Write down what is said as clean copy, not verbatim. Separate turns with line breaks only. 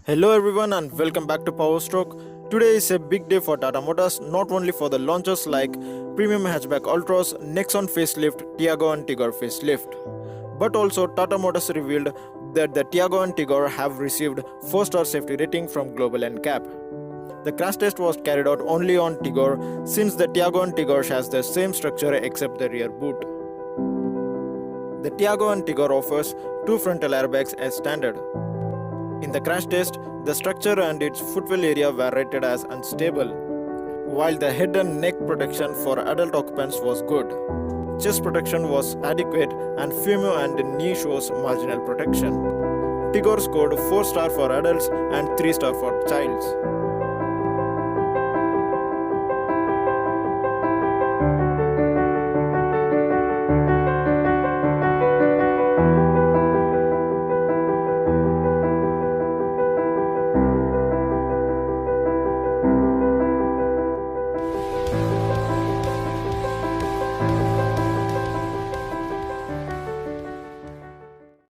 Hello everyone and welcome back to Power Stroke. Today is a big day for Tata Motors, not only for the launches like Premium Hatchback Ultras, Nexon facelift, TIAGO and TIGOR facelift, but also Tata Motors revealed that the TIAGO and TIGOR have received 4-star safety rating from Global NCAP. The crash test was carried out only on TIGOR since the TIAGO and TIGOR has the same structure except the rear boot. The TIAGO and TIGOR offers 2 frontal airbags as standard. In the crash test, the structure and its footwell area were rated as unstable, while the head and neck protection for adult occupants was good. Chest protection was adequate and femur and knee shows marginal protection. TIGOR scored 4-star for adults and 3-star for childs.